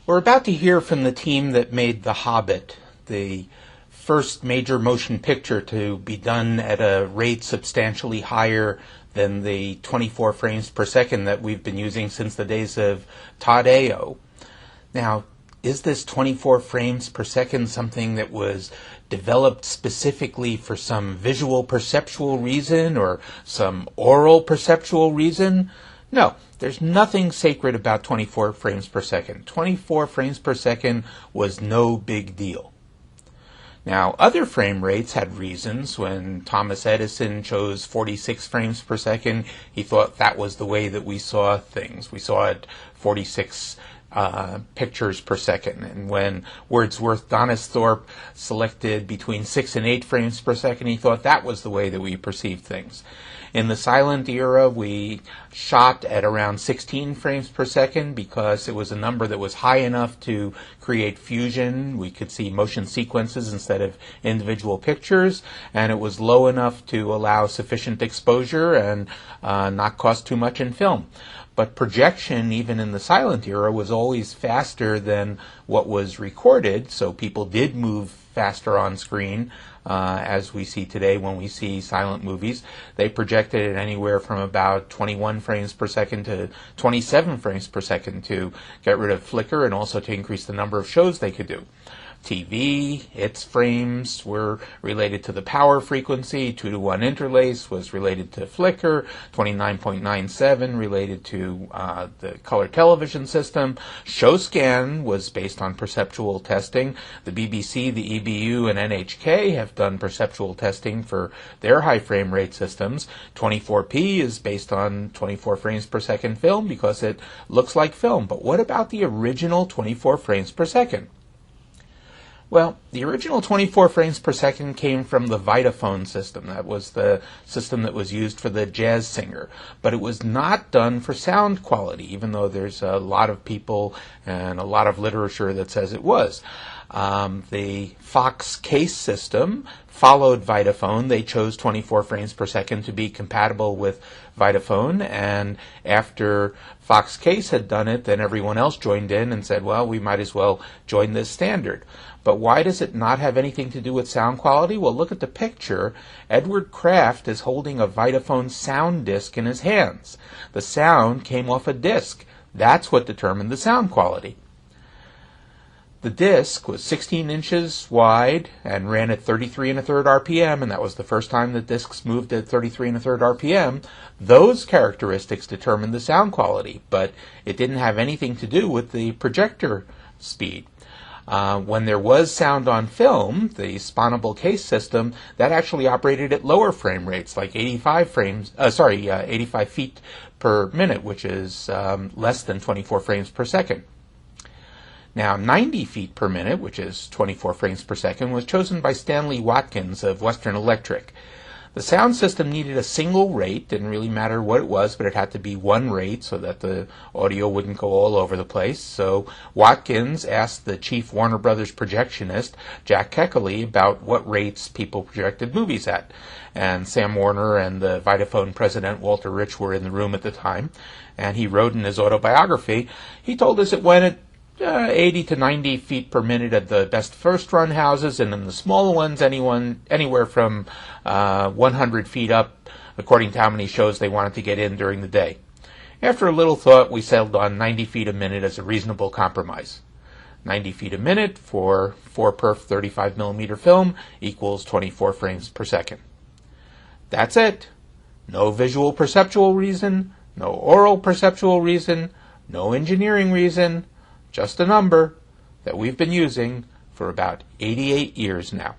We're about to hear from the team that made The Hobbit, the first major motion picture to be done at a rate substantially higher than the 24 frames per second that we've been using since the days of Todd Ayo. Now, is this 24 frames per second something that was developed specifically for some visual perceptual reason or some oral perceptual reason? No, there's nothing sacred about 24 frames per second. 24 frames per second was no big deal. Now, other frame rates had reasons. When Thomas Edison chose 46 frames per second, he thought that was the way that we saw things. We saw it 46 pictures per second. And when Wordsworth Donisthorpe selected between 6 and 8 frames per second, he thought that was the way that we perceived things. In the silent era, we shot at around 16 frames per second because it was a number that was high enough to create fusion. We could see motion sequences instead of individual pictures, and it was low enough to allow sufficient exposure and not cost too much in film. But projection, even in the silent era, was always faster than what was recorded, so people did move faster on screen, as we see today when we see silent movies. They projected it anywhere from about 21 frames per second to 27 frames per second to get rid of flicker and also to increase the number of shows they could do. TV, its frames were related to the power frequency, 2-to-1 interlace was related to flicker, 29.97 related to the color television system. ShowScan was based on perceptual testing. The BBC, the EBU, and NHK have done perceptual testing for their high frame rate systems. 24p is based on 24 frames per second film because it looks like film. But what about the original 24 frames per second? Well, the original 24 frames per second came from the Vitaphone system. That was the system that was used for the jazz singer. But it was not done for sound quality, even though there's a lot of people and a lot of literature that says it was. The Fox case system followed Vitaphone. They chose 24 frames per second to be compatible with Vitaphone, and after Fox case had done it, then everyone else joined in and said, well, we might as well join this standard. But why does it not have anything to do with sound quality? Well, look at the picture. Edward Kraft is holding a Vitaphone sound disc in his hands. The sound came off a disc. That's what determined the sound quality. The disc was 16 inches wide and ran at 33 1/3 RPM, and that was the first time that discs moved at 33 1/3 RPM. Those characteristics determined the sound quality, but it didn't have anything to do with the projector speed. When there was sound on film, the spawnable case system, that actually operated at lower frame rates, like 85 feet per minute, which is less than 24 frames per second. Now, 90 feet per minute, which is 24 frames per second, was chosen by Stanley Watkins of Western Electric. The sound system needed a single rate. Didn't really matter what it was, but it had to be one rate so that the audio wouldn't go all over the place. So Watkins asked the chief Warner Brothers projectionist, Jack Keckley, about what rates people projected movies at. And Sam Warner and the Vitaphone president, Walter Rich, were in the room at the time. And he wrote in his autobiography, he told us it went at 80 to 90 feet per minute at the best first-run houses, and in the smaller ones, anywhere from 100 feet up, according to how many shows they wanted to get in during the day. After a little thought, we settled on 90 feet a minute as a reasonable compromise. 90 feet a minute for 4-perf 35mm film equals 24 frames per second. That's it. No visual perceptual reason, no oral perceptual reason, no engineering reason, just a number that we've been using for about 88 years now.